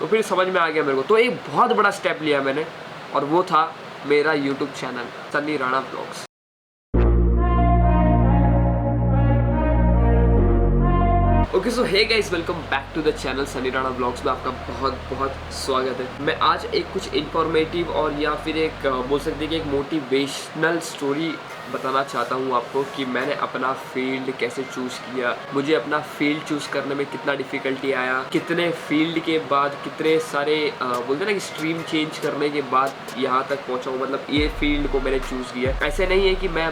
तो फिर समझ में आ गया मेरे को। तो एक बहुत बड़ा स्टेप लिया मैंने और वो था मेरा YouTube channel Sunny Rana blogs. Okay so hey guys, welcome back to the channel Sunny Rana blogs में आपका बहुत बहुत स्वागत है। मैं आज एक कुछ इन्फॉर्मेटिव और या फिर एक बोल सकते हैं कि एक मोटिवेशनल स्टोरी बताना चाहता हूँ आपको कि मैंने अपना फील्ड कैसे चूज़ किया, मुझे अपना फील्ड चूज़ करने में कितना डिफ़िकल्टी आया, कितने फील्ड के बाद कितने सारे बोलते हैं ना कि स्ट्रीम चेंज करने के बाद यहाँ तक पहुँचा हूँ। मतलब ये फील्ड को मैंने चूज़ किया। ऐसे नहीं है कि मैं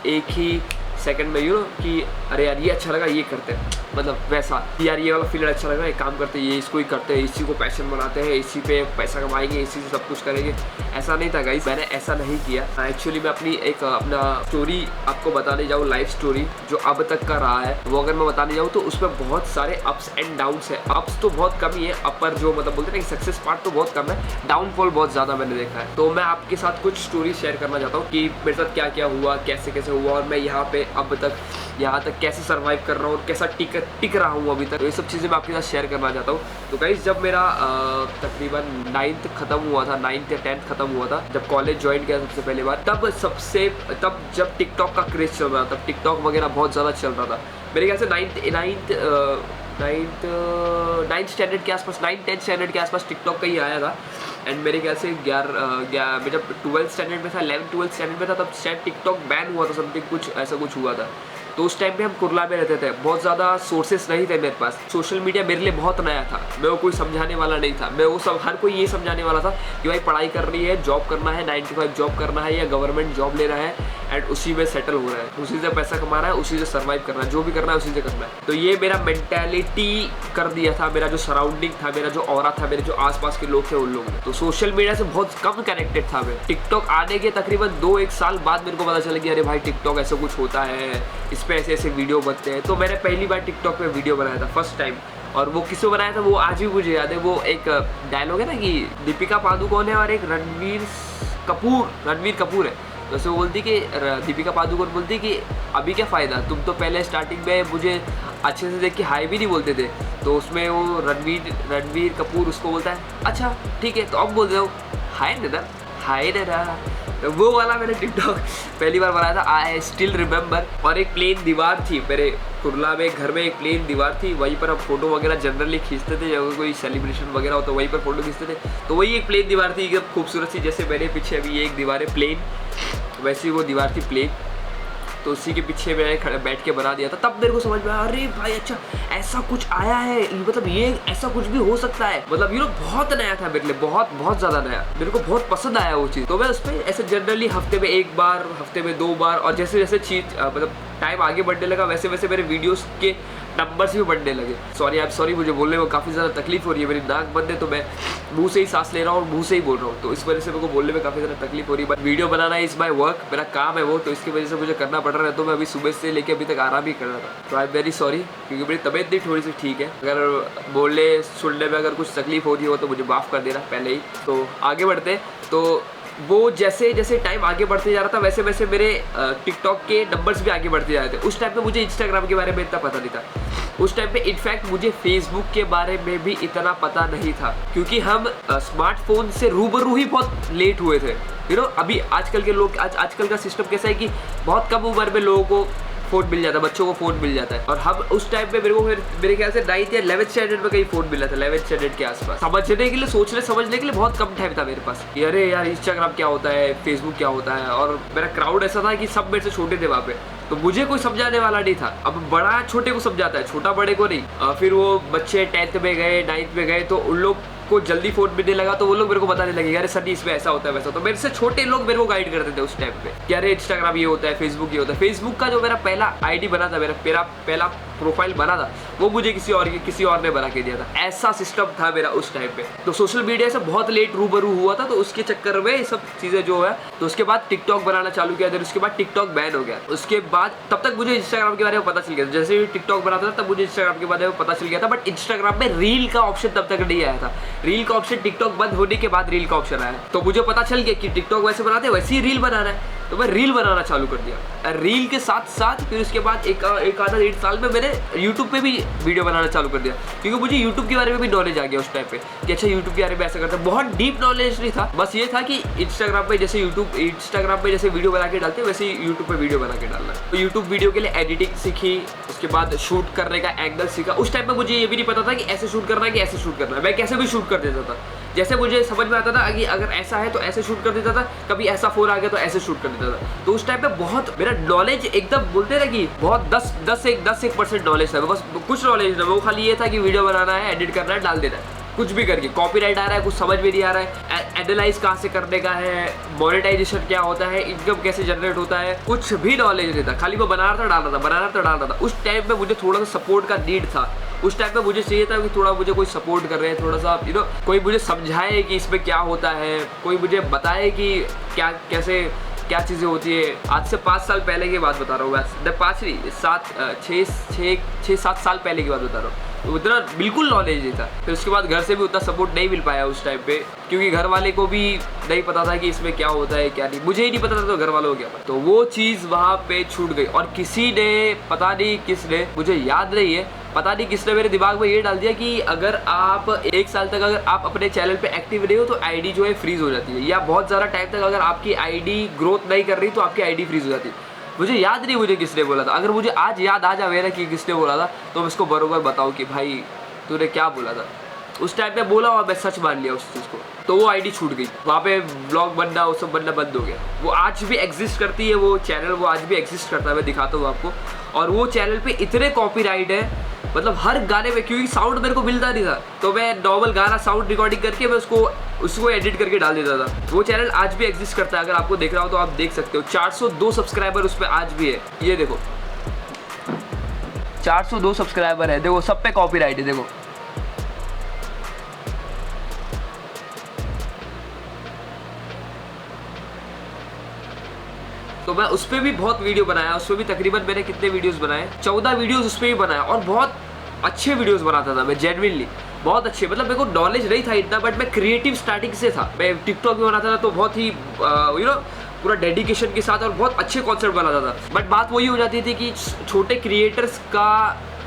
एक ही सेकंड में कि अरे यार ये अच्छा लगा ये करते हैं, मतलब वैसा यार ये वाला फील्ड अच्छा लगा एक काम करते हैं, ये इसको ही करते हैं, इसी को पैशन बनाते हैं, इसी पे पैसा कमाएंगे, इसी से सब कुछ करेंगे। ऐसा नहीं था गाइस, मैंने ऐसा नहीं किया। एक्चुअली मैं अपनी अपना स्टोरी आपको बताने जाऊँ, लाइफ स्टोरी जो अब तक का रहा है, वो अगर मैं बताने जाऊँ तो उसमें बहुत सारे अप्स एंड डाउन्स है। अप्स तो बहुत कम ही है, अपर जो मतलब बोलते हैं ना कि सक्सेस पार्ट तो बहुत कम है, डाउनफॉल बहुत ज़्यादा मैंने देखा है। तो मैं आपके साथ कुछ स्टोरी शेयर करना चाहता हूँ कि मेरे साथ क्या क्या हुआ, कैसे कैसे हुआ और मैं यहाँ तक कैसे सर्वाइव कर रहा हूँ और कैसा टिक रहा हूँ अभी तक। तो ये सब चीज़ें मैं आपके साथ शेयर करना चाहता हूँ। तो गाइस, जब मेरा तकरीबन 9th खत्म हुआ था, 9th या 10th खत्म हुआ था, जब कॉलेज ज्वाइन किया सबसे पहली बार, तब जब टिकटॉक का क्रेज चल रहा था, तब टिकटॉक वगैरह बहुत ज़्यादा चल रहा था। मेरे ख्याल से 9th स्टैंडर्ड के आसपास, 9th-10th स्टैंडर्ड के आसपास टिकटॉक का ही आया था। एंड मेरे ख्याल से मैं जब 12th स्टैंडर्ड में था, 11th-12th स्टैंडर्ड में था, तब शायद टिकटॉक बैन हुआ था, समथिंग कुछ ऐसा कुछ हुआ था। तो उस टाइम पे हम कुरला में रहते थे, बहुत ज़्यादा सोर्सेस नहीं थे मेरे पास, सोशल मीडिया मेरे लिए बहुत नया था, मैं वो कोई समझाने वाला नहीं था। मैं वो सब हर कोई ये समझाने वाला था कि भाई पढ़ाई करनी है, जॉब करना है, 9 to 5 जॉब करना है या गवर्नमेंट जॉब लेना है एंड उसी में सेटल हो रहा है, उसी से पैसा कमाना है, उसी से सर्वाइव करना है, जो भी करना है उसी से करना है। तो ये मेरा मेंटालिटी कर दिया था, मेरा जो सराउंडिंग था, मेरा जो ऑरा था, मेरे जो आसपास के लोग थे उन लोगों ने। तो सोशल मीडिया से बहुत कम कनेक्टेड था मैं। टिकटॉक आने के तकरीबन 2-1 साल बाद मेरे को पता चला कि अरे भाई टिकटॉक ऐसा कुछ होता है, इस पर ऐसे ऐसे वीडियो बनते हैं। तो मैंने पहली बार टिकटॉक पे वीडियो बनाया था फर्स्ट टाइम, और वो किसको बनाया था वो आज भी मुझे याद है। वो एक डायलॉग है ना कि दीपिका पादुकोण है और एक रणवीर कपूर है। तो उससे बोलती कि दीपिका पादुकोण बोलती कि अभी क्या फ़ायदा, तुम तो पहले स्टार्टिंग में मुझे अच्छे से देख के हाई भी नहीं बोलते थे। तो उसमें वो रणवीर कपूर उसको बोलता है अच्छा ठीक है तो अब बोल रहे हो हाय नदा। तो वो वाला मैंने टिकटॉक पहली बार बनाया था, आई स्टिल रिमेंबर। और एक प्लेन दीवार थी मेरे कुरला में, घर में एक प्लेन दीवार थी, वहीं पर हम फोटो वगैरह जनरली खींचते थे, जब कोई सेलिब्रेशन वगैरह हो तो वहीं पर फोटो खींचते थे। तो वही एक प्लेन दीवार थी एकदम खूबसूरत सी, जैसे मेरे पीछे अभी ये एक दीवार है प्लेन, वैसी वो दीवार थी प्लेन। तो उसी के पीछे मैंने बैठ के बना दिया था। तब मेरे को समझ में आया अरे भाई अच्छा ऐसा कुछ आया है, मतलब ये ऐसा कुछ भी हो सकता है। मतलब बहुत नया था मेरे लिए, बहुत ज़्यादा नया, मेरे को बहुत पसंद आया वो चीज़। तो मैं उस पर ऐसे जनरली हफ्ते में 1 बार, हफ्ते में 2 बार, और जैसे जैसे चीज़ मतलब टाइम आगे बढ़ने लगा वैसे वैसे मेरे वीडियोस के नंबर्स भी बढ़ने लगे। सॉरी मुझे बोलने में काफ़ी ज़्यादा तकलीफ हो रही है, मेरी नाक बंद है तो मैं मुंह से ही सांस ले रहा हूँ और मुंह से ही बोल रहा हूँ, तो इस वजह से मेरे को बोलने में काफ़ी ज़्यादा तकलीफ हो रही है। But video banana is my work, मेरा काम है वो, तो इसकी वजह से मुझे करना पड़ रहा है। तो मैं अभी सुबह से लेके अभी तक आराम ही कर रहा था। तो आई एम वेरी सॉरी, क्योंकि मेरी तबीयत भी थोड़ी सी ठीक है। अगर बोलने सुनने में अगर कुछ तकलीफ हो रही हो तो मुझे माफ़ कर देना पहले ही। तो आगे बढ़ते, तो वो जैसे जैसे टाइम आगे बढ़ते जा रहा था वैसे वैसे मेरे टिकटॉक के नंबर्स भी आगे बढ़ते जा रहे थे। उस टाइम पे मुझे इंस्टाग्राम के बारे में इतना पता नहीं था, उस टाइम पे इनफैक्ट मुझे फेसबुक के बारे में भी इतना पता नहीं था, क्योंकि हम स्मार्टफोन से रूबरू ही बहुत लेट हुए थे। अभी आजकल के लोग आजकल का सिस्टम कैसा है कि बहुत कम उम्र में लोगों को फ़ोन मिल जाता है, बच्चों को फ़ोन मिल जाता है। और हम उस टाइम पे मेरे ख्याल से 9th या 11th स्टैंडर्ड में कहीं फ़ोन मिला था, 11th स्टैंडर्ड के आसपास। समझने के लिए बहुत कम टाइम था मेरे पास कि अरे यार इंस्टाग्राम क्या होता है, फेसबुक क्या होता है। और मेरा क्राउड ऐसा था कि सब मेरे से छोटे थे वहाँ पे, तो मुझे कोई समझाने वाला नहीं था। अब बड़ा छोटे को समझाता है, छोटा बड़े को नहीं। फिर वो बच्चे 10th में गए, 9th में गए, तो उन लोग को जल्दी फोन मिलने लगा, तो वो लोग मेरे को बताने लगे अरे सर इसमें ऐसा होता है वैसा। तो मेरे से छोटे लोग मेरे को गाइड करते थे उस टाइम पे कि अरे इंस्टाग्राम ये होता है, फेसबुक ये होता है। फेसबुक का जो मेरा पहला आईडी बना था, मेरा पहला प्रोफाइल बना था, वो मुझे किसी और ने बना के दिया था। ऐसा सिस्टम था मेरा उस टाइम पे। तो सोशल मीडिया से बहुत लेट रूबरू हुआ था, तो उसके चक्कर में ये सब चीज़ें जो है। तो उसके बाद टिकटॉक बनाना चालू किया, फिर उसके बाद टिकटॉक बैन हो गया। उसके बाद तब तक मुझे इंस्टाग्राम के बारे में पता चल गया था, जैसे भी टिकटॉक बनाता था तब मुझे इंस्टाग्राम के बारे में पता चल गया था। बट इंस्टाग्राम में रील का ऑप्शन तब तक नहीं आया था। रील का ऑप्शन टिकटॉक बंद होने के बाद रील का ऑप्शन आया, तो मुझे पता चल गया कि टिकटॉक वैसे बनाते हैं वैसे ही रील बनाना है। तो मैं रील बनाना चालू कर दिया। रील के साथ साथ फिर उसके बाद एक आधा 1.5 साल में मैंने यूट्यूब पे भी वीडियो बनाना चालू कर दिया, क्योंकि मुझे यूट्यूब के बारे में भी नॉलेज आ गया उस टाइम पे कि अच्छा यूट्यूब के बारे में ऐसा करते हैं। बहुत डीप नॉलेज नहीं था, बस ये था कि इंस्टाग्राम पे जैसे वीडियो बना के डालते हैं वैसे ही यूट्यूब पे वीडियो बना के डालना। तो यूट्यूब वीडियो के लिए एडिटिंग सीखी, उसके बाद शूट करने का एंगल सीखा। उस टाइम पे मुझे ये भी नहीं पता था कि ऐसे शूट करना है कि ऐसे शूट करना है, मैं कैसे भी शूट कर देता था। जैसे मुझे समझ में आता था कि अगर ऐसा है तो ऐसे शूट कर देता था, कभी ऐसा फोन आ गया तो ऐसे शूट कर देता था। तो उस टाइम पे बहुत मेरा नॉलेज एकदम बोलते ना कि बहुत 10% नॉलेज था, बस कुछ नॉलेज था। वो खाली ये था कि वीडियो बनाना है, एडिट करना है, डाल देना है, कुछ भी करके। कॉपीराइट आ रहा है, कुछ समझ में नहीं आ रहा है, एनालाइज कहाँ से करने का है, मोनेटाइजेशन क्या होता है, इनकम कैसे जनरेट होता है, कुछ भी नॉलेज नहीं था। खाली मैं बना रहा था, डाल रहा था। उस टाइम पे मुझे थोड़ा सा सपोर्ट का नीड था। उस टाइम पे मुझे चाहिए था कि थोड़ा मुझे कोई सपोर्ट कर रहे हैं, थोड़ा सा कोई मुझे समझाए कि इसमें क्या होता है, कोई मुझे बताए कि क्या चीज़ें होती है। आज से 5 साल पहले की बात बता रहा हूँ मैं, 5 नहीं 6-7 साल पहले की बात बता रहा हूँ। तो उतना बिल्कुल नॉलेज नहीं था। फिर उसके बाद घर से भी उतना सपोर्ट नहीं मिल पाया उस टाइम पे, क्योंकि घर वाले को भी नहीं पता था कि इसमें क्या होता है क्या नहीं। मुझे ही नहीं पता था तो घर वालों को क्या पता। तो वो चीज़ वहाँ पे छूट गई। और किसी ने, पता नहीं किसने, मुझे याद नहीं है, पता नहीं किसने मेरे दिमाग में ये डाल दिया कि अगर आप 1 साल तक अगर आप अपने चैनल पे एक्टिव नहीं हो तो आईडी जो है फ्रीज हो जाती है, या बहुत ज़्यादा टाइम तक अगर आपकी आईडी ग्रोथ नहीं कर रही तो आपकी आईडी फ्रीज हो जाती है। मुझे याद नहीं मुझे किसने बोला था। अगर मुझे आज याद आ जाए ना कि किसने बोला था तो मैं इसको बरोबर बताऊँ कि भाई तूने क्या बोला था। उस टाइम पे बोला और मैं सच मान लिया उस चीज़ को, तो वो आईडी छूट गई। वहाँ पे व्लॉग बनना, वो सब बनना बंद हो गया। वो आज भी एग्जिस्ट करती है, वो चैनल वो आज भी एग्जिस्ट करता है, मैं दिखाता हूँ आपको। और वो चैनल पे इतने कॉपीराइट है, मतलब हर गाने में, क्योंकि साउंड मेरे को मिलता नहीं था तो मैं नॉर्मल गाना साउंड रिकॉर्डिंग करके मैं उसको एडिट करके डाल देता था। वो चैनल आज भी एग्जिस्ट करता है, अगर आपको देख रहा हो तो आप देख सकते हो। 402 सब्सक्राइबर उस पर आज भी है, ये देखो 402 सब्सक्राइबर है, देखो सब पे कॉपीराइट है, देखो। तो मैं उस पर भी बहुत वीडियो बनाया, उस पर भी तकरीबन मैंने कितने वीडियोस बनाए, 14 वीडियोस उस पर भी बनाया। और बहुत अच्छे वीडियोस बनाता था मैं, जेन्युइनली बहुत अच्छे। मतलब मेरे को नॉलेज नहीं था इतना, बट मैं क्रिएटिव स्टार्टिंग से था। मैं टिकटॉक भी बनाता था तो बहुत ही पूरा डेडिकेशन के साथ और बहुत अच्छे कॉन्सेप्ट बनाता था। बट बात वही हो जाती थी कि छोटे क्रिएटर्स का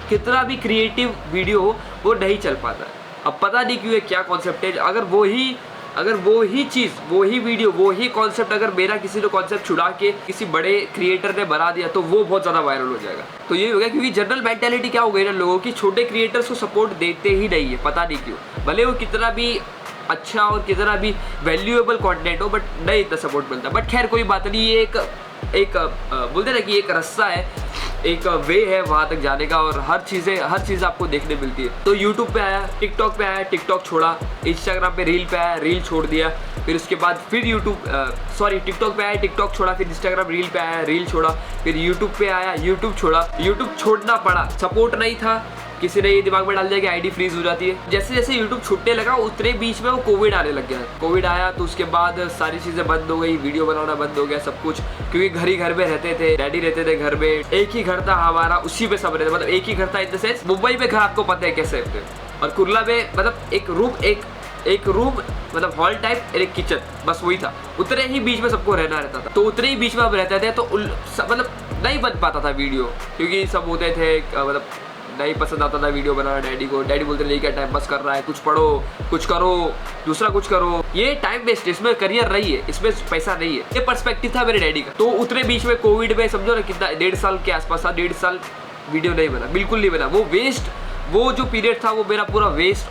कितना भी क्रिएटिव वीडियो हो वो नहीं चल पाता। अब पता नहीं क्यों, क्या कॉन्सेप्ट है। अगर वो ही चीज़, वो ही वीडियो, वो ही कॉन्सेप्ट अगर मेरा किसी ने कॉन्सेप्ट छुड़ा के किसी बड़े क्रिएटर ने बना दिया तो वो बहुत ज़्यादा वायरल हो जाएगा। तो ये हो गया, क्योंकि जनरल मेंटालिटी क्या हो गई ना लोगों की, छोटे क्रिएटर्स को सपोर्ट देते ही नहीं है, पता नहीं क्यों। भले वो कितना भी अच्छा और कितना भी वैल्यूएबल कंटेंट हो, बट नहीं इतना सपोर्ट मिलता। बट खैर कोई बात नहीं, ये एक बोलते ना कि एक रास्ता है, एक वे है वहाँ तक जाने का, और हर चीज़ आपको देखने मिलती है। तो यूट्यूब पे आया, टिकटॉक पे आया, टिकटॉक छोड़ा, इंस्टाग्राम पे रील पे आया, रील छोड़ दिया। फिर उसके बाद फिर टिकटॉक पे आया, टिकटॉक छोड़ा, फिर इंस्टाग्राम रील पे आया, रील छोड़ा, फिर यूट्यूब पे आया, यूट्यूब छोड़ा। यूट्यूब छोड़ना पड़ा, सपोर्ट नहीं था। किसी ने ये दिमाग में डाल दिया कि आईडी फ्रीज हो जाती है। जैसे जैसे यूट्यूब छूटने लगा उतने बीच में वो कोविड आने लग गया। कोविड आया तो उसके बाद सारी चीज़ें बंद हो गई, वीडियो बनाना बंद हो गया, सब कुछ। क्योंकि घर में रहते थे, डैडी रहते थे घर में, एक ही घर था हमारा, उसी पे सब रहते, मतलब एक ही घर था। इन द सेंस मुंबई में घर आपको पता है कैसे रहते हैं, और कुर्ला में मतलब एक रूम मतलब हॉल टाइप, एक किचन, बस वही था। उतने ही बीच में सबको रहना रहता था। तो उतने ही बीच में हम रहते थे, तो मतलब नहीं बन पाता था वीडियो, क्योंकि सब होते थे मतलब नहीं पसंद आता था वीडियो बनाना डैडी को। डैडी बोलते नहीं, क्या टाइम पास कर रहा है, कुछ पढ़ो, कुछ करो, दूसरा कुछ करो, ये टाइम वेस्ट, इसमें करियर नहीं है, इसमें पैसा नहीं है। ये पर्सपेक्टिव था मेरे डैडी का। तो उतने बीच में कोविड में समझो ना कितना, 1.5 साल के आसपास था, 1.5 साल वीडियो नहीं बना, बिल्कुल नहीं बना। वो वेस्ट, वो जो पीरियड था वो मेरा पूरा वेस्ट,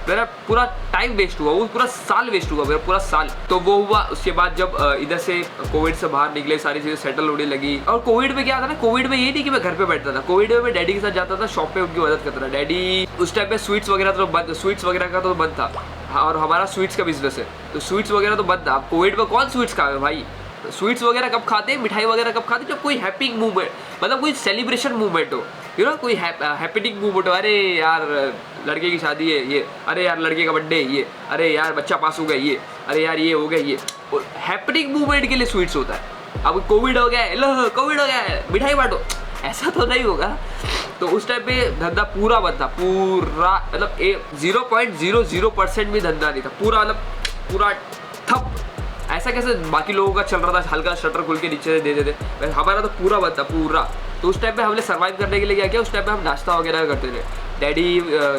मेरा पूरा टाइम वेस्ट हुआ, वो पूरा साल वेस्ट हुआ, मेरा पूरा साल। तो वो हुआ। उसके बाद जब इधर से कोविड से बाहर निकले, सारी चीज़ें सेटल होने लगी। और कोविड में क्या था ना, कोविड में ये नहीं कि मैं घर पे बैठता था, कोविड में मैं डैडी के साथ जाता था, शॉप पे उनकी मदद करता था। डैडी उस टाइम पे स्वीट्स वगैरह का तो बंद था, और हमारा स्वीट्स का बिजनेस है, तो स्वीट्स वगैरह तो बंद था। कोविड में कौन स्वीट्स खाए भाई? स्वीट्स वगैरह कब खाते हैं, मिठाई वगैरह कब खाते हैं? जब कोई हैप्पी मूवमेंट, मतलब कोई सेलिब्रेशन मूवमेंट हो, कोई हैपनिंग मूवमेंट हो। अरे यार लड़के की शादी है ये, अरे यार लड़के का बर्थडे ये, अरे यार बच्चा पास हो गया ये, अरे यार ये हो गया ये, हैपनिंग मूवमेंट के लिए स्वीट्स होता है। अब कोविड हो गया है, लो कोविड हो गया है, मिठाई बांटो, ऐसा तो नहीं होगा। तो उस टाइम पे धंधा पूरा बंद था, पूरा मतलब 0.00% भी धंधा नहीं था, पूरा मतलब पूरा ठप। ऐसा कैसे बाकी लोगों का चल रहा था, हल्का शटर खुल के नीचे दे देते, हमारा तो पूरा बंद था पूरा। तो उस टाइम पे हमने सर्वाइव करने के लिए क्या किया, उस टाइम पे हम नाश्ता वगैरह करते थे। डैडी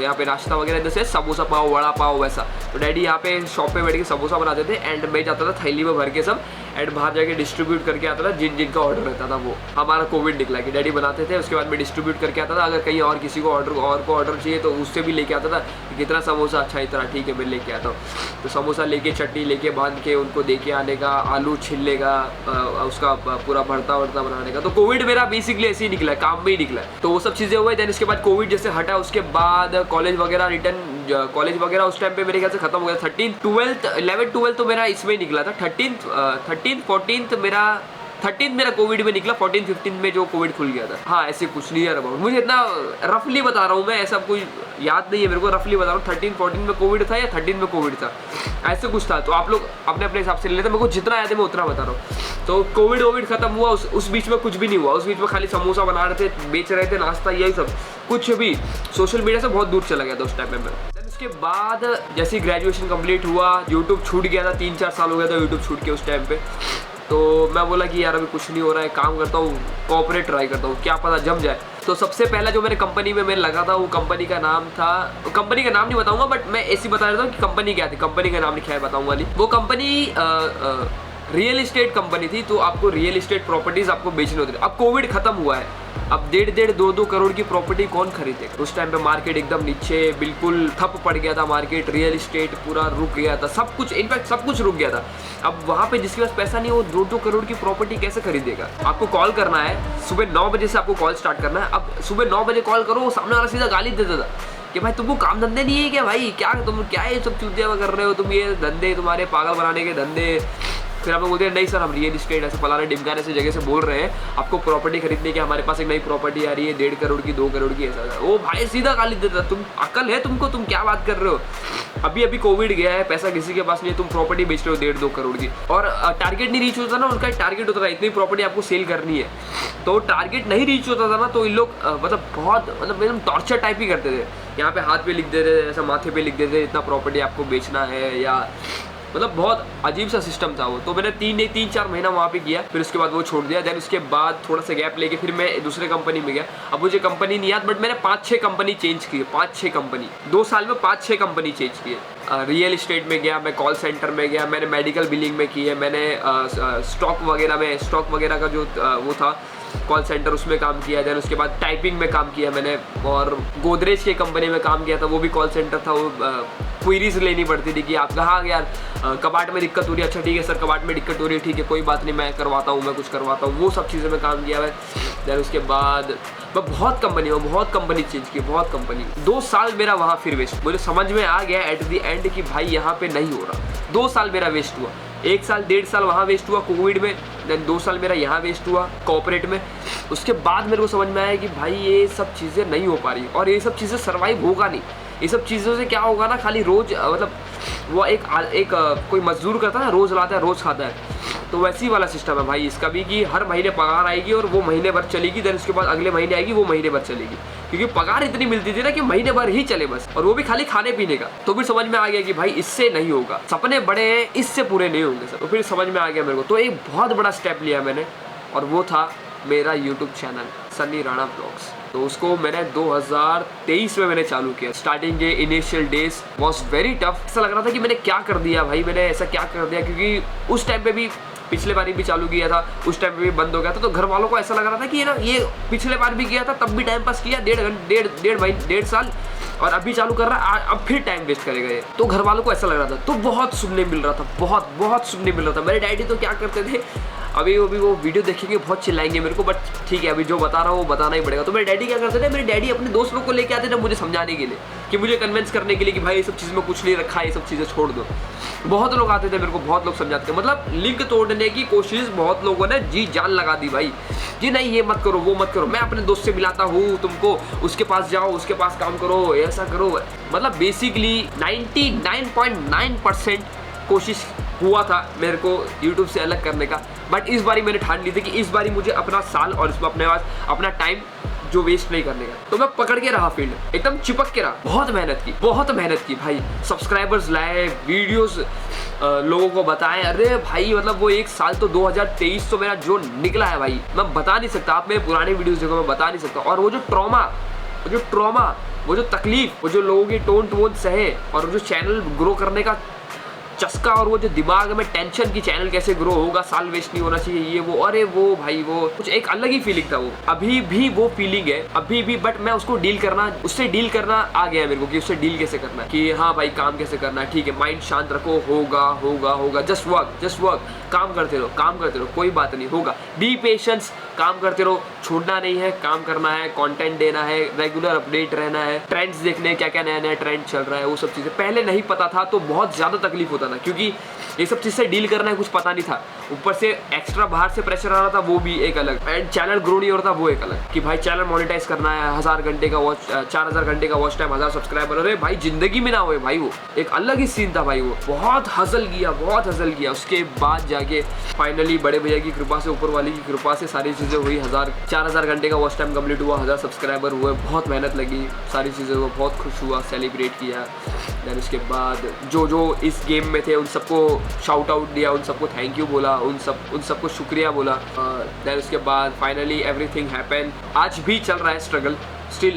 यहाँ पे नाश्ता वगैरह जैसे समोसा पाव, वड़ा पाव वैसा, तो डैडी यहाँ पे शॉप पे बैठ के समोसा बनाते थे एंड मैं जाता था थैली में भर के सब एंड बाहर जाके डिस्ट्रीब्यूट करके आता था जिनका ऑर्डर रहता था। वो हमारा कोविड निकला कि डैडी बनाते थे, उसके बाद मैं डिस्ट्रीब्यूट करके आता था। अगर कहीं और किसी को ऑर्डर चाहिए तो उससे भी लेके आता था कि कितना समोसा, अच्छा इतना ठीक है मैं लेके आता हूँ। तो समोसा लेके, चटनी लेके, बांध के उनको दे के आने का, आलू छीलने का, उसका पूरा भरता वर्ता बनाने का। तो कोविड मेरा बेसिकली ऐसे ही निकला है, काम में ही निकला है। तो वो सब चीज़ें हुए। देन उसके बाद कोविड जैसे हटा, उसके बाद कॉलेज वगैरह उस टाइम पे मेरे ख्याल से खत्म हो गया। 13th 12th 11th 12th तो मेरा इसमें ही निकला था। 13th 14th मेरा कोविड में निकला। 14th 15th में जो कोविड खुल गया था। हाँ ऐसे कुछ नहीं है अबाउट, मुझे इतना रफली बता रहा हूँ मैं, ऐसा कोई याद नहीं है मेरे को, रफली बता रहा हूँ। 13 14 में कोविड था या 13 में कोविड था, ऐसे कुछ था। तो आप लोग अपने अपने हिसाब से ले लेते, मेरे को जितना याद है मैं उतना बता रहा हूँ। तो कोविड खत्म हुआ, उस बीच में कुछ भी नहीं हुआ। उस बीच में खाली समोसा बना रहे थे, बेच रहे थे, नाश्ता, यही सब, कुछ भी सोशल मीडिया से बहुत दूर चला गया था उस टाइम पे मैं। उसके बाद जैसे ग्रेजुएशन कंप्लीट हुआ, यूट्यूब छूट गया था, 3-4 साल हो गया था यूट्यूब छूट के उस टाइम पे। तो मैं बोला कि यार अभी कुछ नहीं हो रहा है, काम करता हूँ, कॉर्पोरेट ट्राई करता हूँ, क्या पता जम जाए। तो सबसे पहला जो मेरे कंपनी में मैं लगा था, वो कंपनी का नाम था, कंपनी का नाम नहीं बताऊंगा बट मैं ऐसी बता देता हूँ कि कंपनी क्या थी। कंपनी का नाम नहीं क्या है बताऊंगा नहीं। वो कंपनी रियल इस्टेट कंपनी थी। तो आपको रियल इस्टेट प्रॉपर्टीज आपको बेचने होती थी। अब कोविड खत्म हुआ है, अब 1.5-2 करोड़ की प्रॉपर्टी कौन खरीदेगा। उस टाइम पे मार्केट एकदम नीचे, बिल्कुल ठप पड़ गया था मार्केट, रियल इस्टेट पूरा रुक गया था, सब कुछ, इनफैक्ट सब कुछ रुक गया था। अब वहाँ पे जिसके पास पैसा नहीं है वो 2-2 करोड़ की प्रॉपर्टी कैसे खरीदेगा। आपको कॉल करना है, सुबह 9 बजे से आपको कॉल स्टार्ट करना है। अब सुबह 9 बजे कॉल करो, सामने वाला सीधा गाली देता था कि भाई तुमको काम धंधे नहीं है क्या भाई, तुम क्या ये सब चूतिया कर रहे हो, तुम ये धंधे तुम्हारे पागल बनाने के धंधे। फिर आप लोग बोलते हैं नहीं सर हम रियल इस्टेट ऐसे फलाने डिमकाने से जगह से बोल रहे हैं, आपको प्रॉपर्टी खरीदने की, हमारे पास एक नई प्रॉपर्टी आ रही है 1.5 करोड़ की, 2 करोड़ की, ऐसा। वो भाई सीधा गाली देता, तुम अकल है तुमको, तुम क्या बात कर रहे हो। अभी कोविड गया है, पैसा किसी के पास नहीं है, तुम प्रॉपर्टी बेच रहे हो 1.5-2 करोड़ की। और टारगेट नहीं रीच होता ना, उनका टारगेट होता था इतनी प्रॉपर्टी आपको सेल करनी है। तो टारगेट नहीं रीच होता था ना, तो इन लोग मतलब एकदम टॉर्चर टाइप ही करते थे। यहाँ पे हाथ पे लिख देते थे, ऐसा माथे पे लिख देते, इतना प्रॉपर्टी आपको बेचना है, या मतलब बहुत अजीब सा सिस्टम था वो। तो मैंने 3-4 महीना वहाँ पे किया, फिर उसके बाद वो छोड़ दिया। देन उसके बाद थोड़ा सा गैप लेके फिर मैं दूसरे कंपनी में गया। अब मुझे कंपनी नहीं याद, बट मैंने 5-6 कंपनी चेंज की है, 5-6 कंपनी, 2 साल में 5-6 कंपनी चेंज की है। रियल इस्टेट में गया, मैं कॉल सेंटर में गया, मैंने मेडिकल बिलिंग में की है, मैंने स्टॉक वगैरह का जो वो था कॉल सेंटर, उसमें काम किया। देन उसके बाद टाइपिंग में काम किया मैंने, और गोदरेज के कंपनी में काम किया था, वो भी कॉल सेंटर था। वो क्वेरीज लेनी पड़ती थी कि आप कहाँ यार कबाट में दिक्कत हो रही है, अच्छा ठीक है सर कबाट में दिक्कत हो रही है, ठीक है कोई बात नहीं मैं करवाता हूँ, मैं कुछ करवाता हूँ, वो सब चीज़ें में काम किया है। देन उसके बाद मैं बहुत कंपनी चेंज की, बहुत कंपनी। 2 साल मेरा वहाँ फिर वेस्ट, मुझे समझ में आ गया एट द एंड कि भाई यहाँ पे नहीं हो रहा। 2 साल मेरा वेस्ट हुआ, 1 साल 1.5 साल वहाँ वेस्ट हुआ कोविड में, देन 2 साल मेरा यहाँ वेस्ट हुआ कॉर्पोरेट में। उसके बाद मेरे को समझ में आया कि भाई ये सब चीज़ें नहीं हो पा रही, और ये सब चीज़ें सर्वाइव होगा नहीं। ये सब चीज़ों से क्या होगा ना, खाली रोज मतलब वो एक कोई मजदूर करता है ना, रोज लाता है रोज खाता है, तो वैसी वाला सिस्टम है भाई इसका भी, कि हर महीने पगार आएगी और वो महीने भर चलेगी, देन उसके बाद अगले महीने आएगी, वो महीने भर चलेगी, क्योंकि पगार इतनी मिलती थी ना कि महीने भर ही चले बस, और वो भी खाली खाने पीने का। तो फिर समझ में आ गया कि भाई इससे नहीं होगा, सपने बड़े हैं इससे पूरे नहीं होंगे सर। तो फिर समझ में आ गया मेरे को, तो एक बहुत बड़ा स्टेप लिया मैंने, और वो था मेरा YouTube channel Sunny Rana vlogs. तो उसको मैंने 2023 में मैंने चालू किया। स्टार्टिंग के initial days was very tough, ऐसा लग रहा था कि मैंने क्या कर दिया भाई, मैंने ऐसा क्या कर दिया, क्योंकि उस टाइम पे भी पिछले बार भी चालू किया था, उस टाइम पे भी बंद हो गया था। तो घर वालों को ऐसा लग रहा था कि ये पिछले बार भी किया था, तब भी टाइम पास किया 1.5 साल, और अभी चालू कर रहा है, अब फिर टाइम वेस्ट करेगा ये। तो घर वालों को ऐसा लग रहा था, तो बहुत सुनने मिल रहा था, बहुत सुनने मिल रहा था। मेरे डैडी तो क्या करते थे, अभी वो वीडियो देखेंगे बहुत चिल्लाएंगे मेरे को, बट ठीक है अभी जो बता रहा हूँ वो बताना ही पड़ेगा। तो मेरे डैडी क्या करते थे, मेरे डैडी अपने दोस्त लोग को लेके आते थे मुझे समझाने के लिए, कि मुझे कन्विंस करने के लिए कि भाई ये सब चीज़ में कुछ नहीं रखा है, ये सब चीज़ें छोड़ दो। बहुत लोग आते थे मेरे को, बहुत लोग समझाते थे, मतलब लिंक तोड़ने की कोशिश बहुत लोगों ने जी जान लगा दी भाई, कि नहीं ये मत करो वो मत करो, मैं अपने दोस्त से मिलाता हूँ तुमको, उसके पास जाओ, उसके पास काम करो, ऐसा करो। मतलब बेसिकली 99.9% कोशिश हुआ था मेरे को YouTube से अलग करने का, बट इस बारी मैंने ठान ली थी कि इस बारी मुझे अपना साल और इसमें अपने पास अपना टाइम जो वेस्ट नहीं करने का। तो मैं पकड़ के रहा फील्ड, एकदम चिपक के रहा, बहुत मेहनत की भाई, सब्सक्राइबर्स लाए, वीडियोस लोगों को बताएं। अरे भाई मतलब वो एक साल तो 2023 तो मेरा जो निकला है भाई, मैं बता नहीं सकता। आप मेरे पुराने वीडियोस देखो, मैं बता नहीं सकता। और वो जो ट्रॉमा, वो जो तकलीफ, वो जो लोगों की टोन टोन सहे, और जो चैनल ग्रो करने का चस्का, और वो जो दिमाग में टेंशन की चैनल कैसे ग्रो होगा, साल वेस्ट नहीं होना चाहिए, ये वो, अरे वो भाई वो कुछ एक अलग ही फीलिंग था वो। अभी भी वो फीलिंग है अभी भी, बट मैं उसको उससे डील करना आ गया मेरे को, कि उससे डील कैसे करना है, कि हाँ भाई काम कैसे करना है, ठीक है, माइंड शांत रखो, होगा, जस्ट वर्क, काम करते रहो, कोई बात नहीं, होगा, बी पेशेंस, काम करते रहो, छोड़ना नहीं है, काम करना है, कंटेंट देना है, रेगुलर अपडेट रहना है, ट्रेंड्स देखने, क्या क्या नया ट्रेंड चल रहा है, वो सब चीज़ें पहले नहीं पता था तो बहुत ज़्यादा तकलीफ होता था, क्योंकि ये सब चीज़ से डील करना है, कुछ पता नहीं था। ऊपर से एक्स्ट्रा बाहर से प्रेशर आ रहा था, वो भी एक अलग, एंड चैनल ग्रो नहीं हो रहा था, वो एक अलग, कि भाई चैनल मोनेटाइज करना है, 4000 घंटे का वॉच टाइम, 1000 सब्सक्राइबर, अरे भाई जिंदगी में ना हुए भाई, वो एक अलग ही सीन था भाई। वो बहुत हसल किया। उसके बाद जाके फाइनली बड़े भैया की कृपा से, ऊपर वाली की कृपा से सारी चीज़ें हुई, 4000 घंटे का वॉच टाइम कंप्लीट हुआ, 1000 सब्सक्राइबर हुए, बहुत मेहनत लगी, सारी चीज़ें हुआ, बहुत खुश हुआ, सेलिब्रेट किया। देन उसके बाद जो इस गेम में थे उन सबको शाउट आउट दिया, उन सबको थैंक यू बोला, उन सबको शुक्रिया बोला। देन उसके बाद फाइनली एवरीथिंग हैपन। आज भी चल रहा है स्ट्रगल,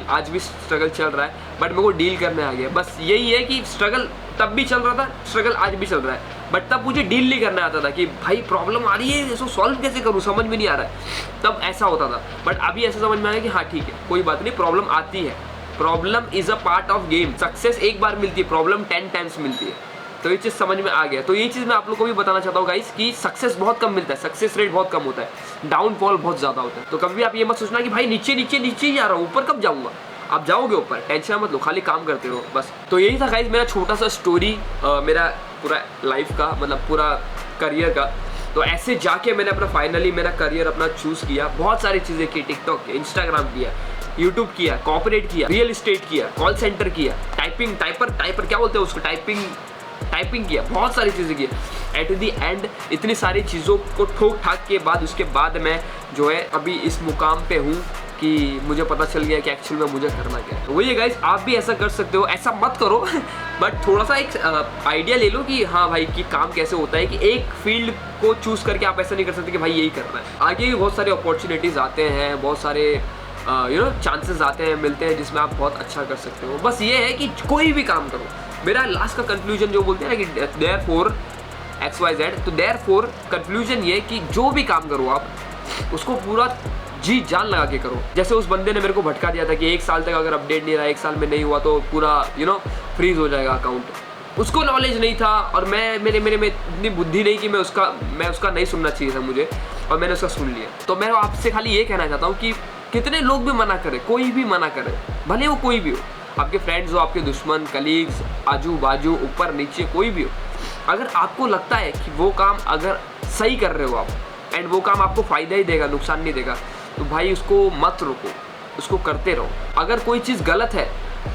आज भी स्ट्रगल चल रहा है, बट मेरे को डील करने आ गया। बस यही है कि स्ट्रगल तब भी चल रहा था, स्ट्रगल आज भी चल रहा है, बट तब मुझे डील नहीं करना आता था, कि भाई प्रॉब्लम आ रही है, इसको सॉल्व कैसे करूँ, समझ में नहीं आ रहा है, तब ऐसा होता था। बट अभी ऐसा समझ में आया कि हाँ ठीक है, कोई बात नहीं, प्रॉब्लम आती है, problem is a part of game. Success एक बार मिलती है, प्रॉब्लम 10 टाइम्स मिलती है। तो ये चीज़ समझ में आ गया। तो ये चीज़ मैं आप लोगों को भी बताना चाहता हूँ गाइस, कि सक्सेस बहुत कम मिलता है, सक्सेस रेट बहुत कम होता है, डाउनफॉल बहुत ज़्यादा होता है। तो कभी आप ये मत सोचना कि भाई नीचे ही जा रहा हूँ, ऊपर कब जाऊँगा। आप जाओगे ऊपर, टेंशन मत लो, खाली काम करते रहो बस। तो यही था गाइस मेरा छोटा सा स्टोरी, मेरा पूरा लाइफ का, मतलब पूरा करियर का। तो ऐसे जाके मैंने अपना फाइनली मेरा करियर अपना चूज़ किया, बहुत सारी चीज़ें की, टिकटॉक किया, इंस्टाग्राम किया, यूट्यूब किया, कॉर्पोरेट किया, रियल एस्टेट किया, कॉल सेंटर किया, टाइपर क्या बोलते हैं उसको, टाइपिंग किया, बहुत सारी चीज़ें की। एट द एंड इतनी सारी चीज़ों को ठोक ठाक के बाद, उसके बाद मैं जो है अभी इस मुकाम पे हूँ कि मुझे पता चल गया कि एक्चुअल में मुझे करना क्या है। तो वही है गाइस, आप भी ऐसा कर सकते हो, ऐसा मत करो बट थोड़ा सा एक आइडिया ले लो कि हाँ भाई कि काम कैसे होता है, कि एक फील्ड को चूज़ करके आप ऐसा नहीं कर सकते कि भाई यही करना है। आगे भी बहुत सारे अपॉर्चुनिटीज़ आते हैं, बहुत सारे चांसेस आते हैं, मिलते हैं, जिसमें आप बहुत अच्छा कर सकते हो। बस ये है कि कोई भी काम करो। मेरा लास्ट का कंक्लूजन जो बोलते हैं ना कि therefore XYZ, तो therefore कंक्लूजन ये कि जो भी काम करो आप उसको पूरा जी जान लगा के करो। जैसे उस बंदे ने मेरे को भटका दिया था कि 1 साल तक अगर अपडेट नहीं रहा, 1 साल में नहीं हुआ तो पूरा फ्रीज हो जाएगा अकाउंट। उसको नॉलेज नहीं था, और मेरे में इतनी बुद्धि नहीं कि मैं उसका नहीं सुनना चाहिए था मुझे, और मैंने उसका सुन लिया। तो मैं आपसे खाली ये कहना चाहता हूँ कि कितने लोग भी मना करें, कोई भी मना करे, भले वो कोई भी हो, आपके फ्रेंड्स हो, आपके दुश्मन, कलीग्स, आजू बाजू, ऊपर नीचे, कोई भी हो, अगर आपको लगता है कि वो काम अगर सही कर रहे हो आप, एंड वो काम आपको फ़ायदा ही देगा, नुकसान नहीं देगा, तो भाई उसको मत रोको, उसको करते रहो। अगर कोई चीज़ गलत है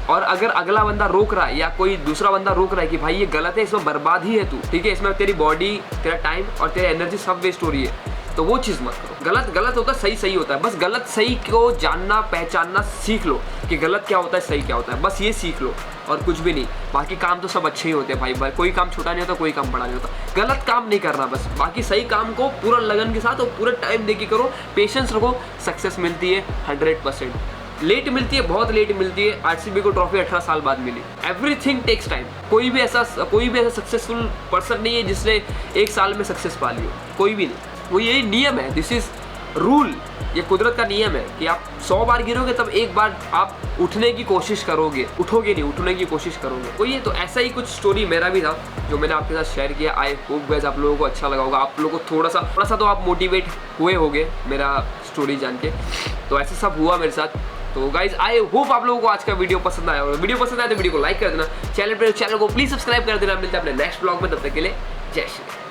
और अगर अगला बंदा रोक रहा है या कोई दूसरा बंदा रोक रहा है कि भाई ये गलत है, इसमें बर्बाद ही है तू, ठीक है, इसमें तेरी बॉडी, तेरा टाइम और तेरी एनर्जी सब वेस्ट हो रही है, तो वो चीज़ मत करो। गलत होता है, सही होता है। बस गलत सही को जानना, पहचानना सीख लो कि गलत क्या होता है, सही क्या होता है, बस ये सीख लो, और कुछ भी नहीं। बाकी काम तो सब अच्छे ही होते हैं भाई, कोई काम छोटा नहीं होता, कोई काम बड़ा नहीं होता। गलत काम नहीं करना बस, बाकी सही काम को पूरा लगन के साथ और पूरा टाइम दे के करो, पेशेंस रखो, सक्सेस मिलती है 100%। लेट मिलती है, बहुत लेट मिलती है। RCB को ट्रॉफी 18 साल बाद मिली। Everything takes time. कोई भी ऐसा सक्सेसफुल पर्सन नहीं है जिसने 1 साल में सक्सेस पा ली हो, कोई भी नहीं। वो यही नियम है, दिस इज रूल, ये कुदरत का नियम है कि आप 100 बार गिरोगे तब एक बार आप उठने की कोशिश करोगे, उठोगे नहीं, उठने की कोशिश करोगे। तो ये तो ऐसा ही कुछ स्टोरी मेरा भी था जो मैंने आपके साथ शेयर किया। आई होप गाइस आप लोगों को अच्छा लगा होगा, आप लोगों को थोड़ा सा तो आप मोटिवेट हुए होगे मेरा स्टोरी जान के। तो ऐसा सब हुआ मेरे साथ। तो गाइज आई होप आप लोगों को आज का वीडियो पसंद आया होगा। वीडियो पसंद आया तो वीडियो को लाइक कर देना, चैनल को प्लीज सब्सक्राइब कर देना। मिलते हैं अपने नेक्स्ट ब्लॉग में, तब तक के लिए जय श्री राम।